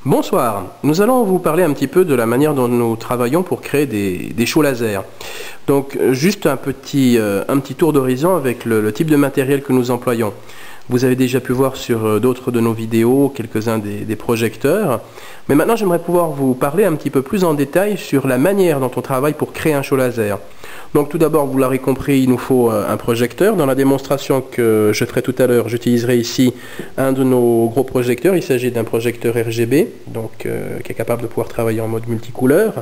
Bonsoir, nous allons vous parler un petit peu de la manière dont nous travaillons pour créer des shows laser. Donc juste un petit tour d'horizon avec le type de matériel que nous employons. Vous avez déjà pu voir sur d'autres de nos vidéos quelques-uns des projecteurs, mais maintenant j'aimerais pouvoir vous parler un petit peu plus en détail sur la manière dont on travaille pour créer un show laser. Donc tout d'abord, vous l'aurez compris, il nous faut un projecteur. Dans la démonstration que je ferai tout à l'heure, j'utiliserai ici un de nos gros projecteurs. Il s'agit d'un projecteur RGB, donc qui est capable de pouvoir travailler en mode multicouleur.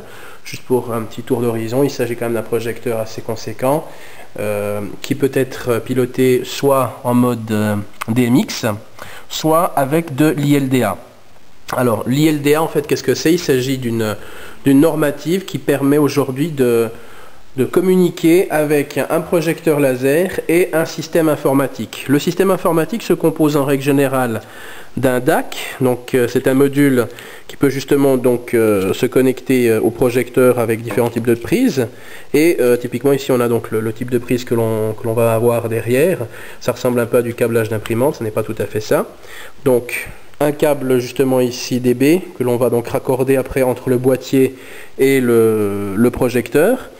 Juste pour un petit tour d'horizon, il s'agit quand même d'un projecteur assez conséquent, qui peut être piloté soit en mode DMX, soit avec de l'ILDA. Alors l'ILDA, en fait, qu'est-ce que c'est? Il s'agit d'une normative qui permet aujourd'hui de communiquer avec un projecteur laser et un système informatique. Le système informatique se compose en règle générale d'un DAC, donc c'est un module qui peut justement donc se connecter au projecteur avec différents types de prises, et typiquement ici on a donc le type de prise que l'on va avoir derrière. Ça ressemble un peu à du câblage d'imprimante, ce n'est pas tout à fait ça. Donc un câble justement ici DB que l'on va donc raccorder après entre le boîtier et le projecteur.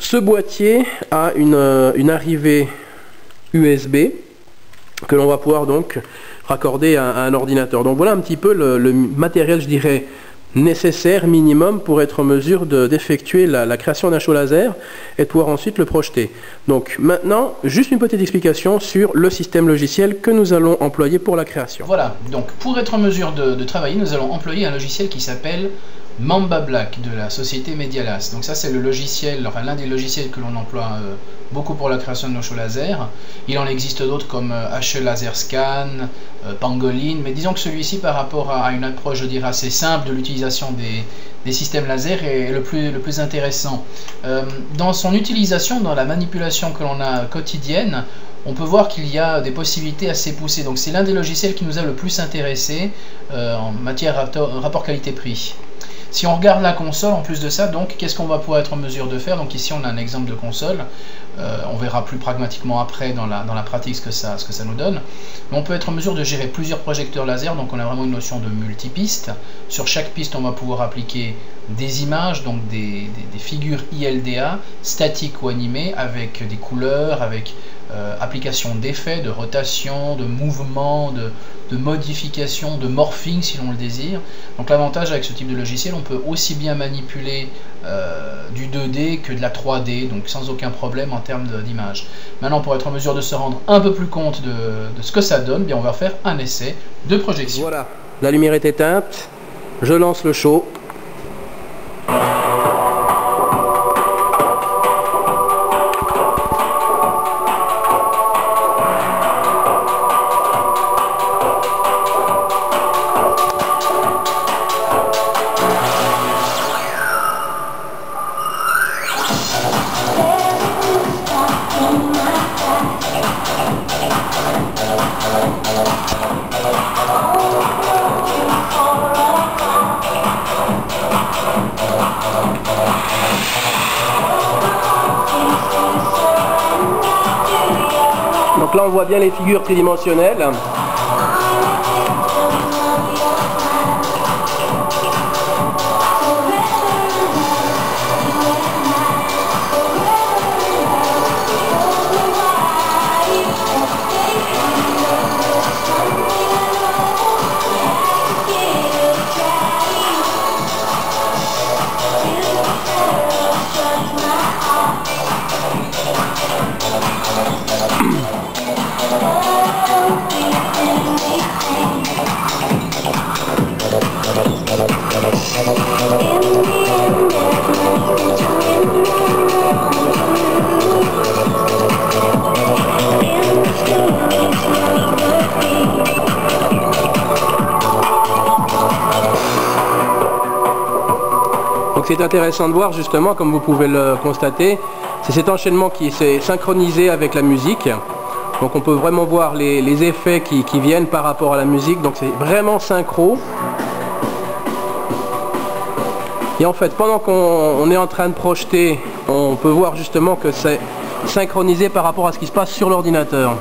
Ce boîtier a une arrivée USB que l'on va pouvoir donc raccorder à un ordinateur. Donc voilà un petit peu le matériel, je dirais, nécessaire minimum pour être en mesure d'effectuer la création d'un show laser et de pouvoir ensuite le projeter. Donc maintenant, juste une petite explication sur le système logiciel que nous allons employer pour la création. Voilà, donc pour être en mesure de travailler, nous allons employer un logiciel qui s'appelle Mamba Black de la société Medialas. Donc ça c'est le logiciel, enfin l'un des logiciels que l'on emploie beaucoup pour la création de nos shows laser. Il en existe d'autres comme HE Laser Scan, Pangolin, mais disons que celui-ci par rapport à une approche, je dirais, assez simple de l'utilisation des systèmes laser est le plus intéressant. Dans son utilisation, dans la manipulation que l'on a quotidienne, on peut voir qu'il y a des possibilités assez poussées. Donc c'est l'un des logiciels qui nous a le plus intéressé en matière rapport qualité-prix. Si on regarde la console, en plus de ça, donc qu'est-ce qu'on va pouvoir être en mesure de faire? Donc ici on a un exemple de console, on verra plus pragmatiquement après dans la pratique ce que ça nous donne. Mais on peut être en mesure de gérer plusieurs projecteurs laser, donc on a vraiment une notion de multipiste. Sur chaque piste on va pouvoir appliquer des images, donc des figures ILDA, statiques ou animées, avec des couleurs, avec application d'effets, de rotation, de mouvement, de modification, de morphing si l'on le désire. Donc l'avantage avec ce type de logiciel, on peut aussi bien manipuler du 2D que de la 3D, donc sans aucun problème en termes d'image. Maintenant, pour être en mesure de se rendre un peu plus compte de ce que ça donne, bien on va faire un essai de projection. Voilà, la lumière est éteinte, je lance le show. Donc là on voit bien les figures tridimensionnelles. Donc c'est intéressant de voir justement, comme vous pouvez le constater, c'est cet enchaînement qui s'est synchronisé avec la musique. Donc on peut vraiment voir les effets qui viennent par rapport à la musique, donc c'est vraiment synchro. Et en fait, pendant qu'on est en train de projeter, on peut voir justement que c'est synchronisé par rapport à ce qui se passe sur l'ordinateur.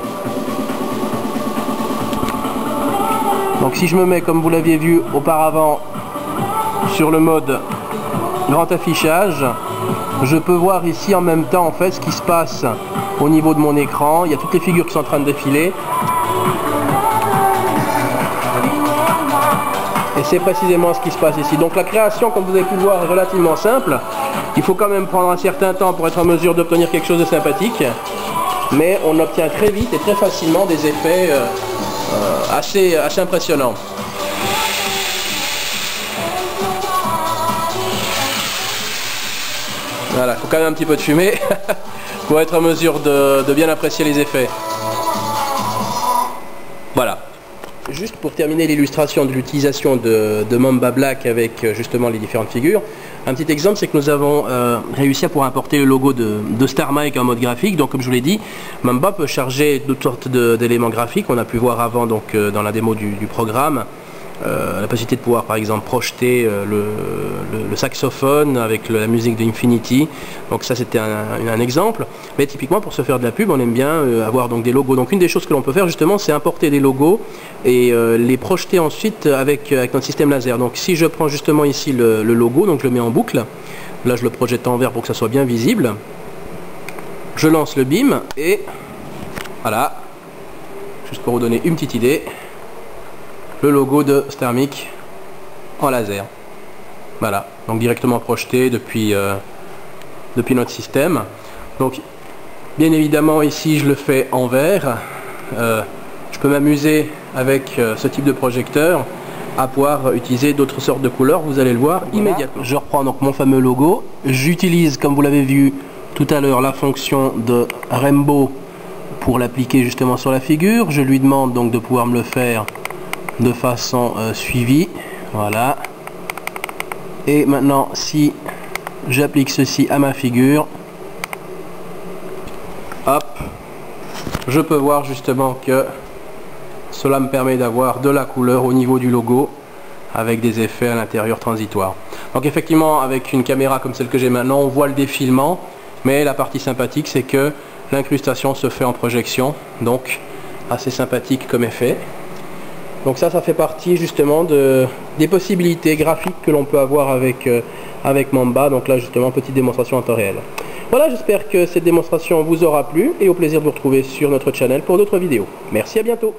Donc si je me mets, comme vous l'aviez vu auparavant, sur le mode grand affichage, je peux voir ici en même temps en fait ce qui se passe au niveau de mon écran. Il y a toutes les figures qui sont en train de défiler. Et c'est précisément ce qui se passe ici. Donc la création, comme vous avez pu le voir, est relativement simple. Il faut quand même prendre un certain temps pour être en mesure d'obtenir quelque chose de sympathique. Mais on obtient très vite et très facilement des effets assez impressionnants. Voilà, il faut quand même un petit peu de fumée pour être en mesure de bien apprécier les effets. Voilà. Juste pour terminer l'illustration de l'utilisation de Mamba Black avec justement les différentes figures, un petit exemple, c'est que nous avons réussi à pouvoir importer le logo de Star Mike en mode graphique. Donc comme je vous l'ai dit, Mamba peut charger toutes sortes d'éléments graphiques. On a pu voir avant donc, dans la démo du programme, la possibilité de pouvoir par exemple projeter le saxophone avec la musique de Infinity. Donc ça c'était un exemple, mais typiquement pour se faire de la pub on aime bien avoir donc des logos. Donc une des choses que l'on peut faire justement, c'est importer des logos et les projeter ensuite avec notre système laser. Donc si je prends justement ici le logo, donc je le mets en boucle, là je le projette en vert pour que ça soit bien visible, je lance le beam et voilà, juste pour vous donner une petite idée, le logo de Starmic en laser. Voilà, donc directement projeté depuis notre système. Donc bien évidemment ici je le fais en vert. Je peux m'amuser avec ce type de projecteur à pouvoir utiliser d'autres sortes de couleurs, vous allez le voir immédiatement. Je reprends donc mon fameux logo, j'utilise comme vous l'avez vu tout à l'heure la fonction de Rainbow pour l'appliquer justement sur la figure. Je lui demande donc de pouvoir me le faire de façon suivie, voilà. Et maintenant si j'applique ceci à ma figure, hop, je peux voir justement que cela me permet d'avoir de la couleur au niveau du logo avec des effets à l'intérieur transitoires. Donc effectivement avec une caméra comme celle que j'ai maintenant, on voit le défilement, mais la partie sympathique c'est que l'incrustation se fait en projection, donc assez sympathique comme effet. Donc ça fait partie justement des possibilités graphiques que l'on peut avoir avec Mamba. Donc là justement, petite démonstration en temps réel. Voilà, j'espère que cette démonstration vous aura plu et au plaisir de vous retrouver sur notre channel pour d'autres vidéos. Merci, à bientôt.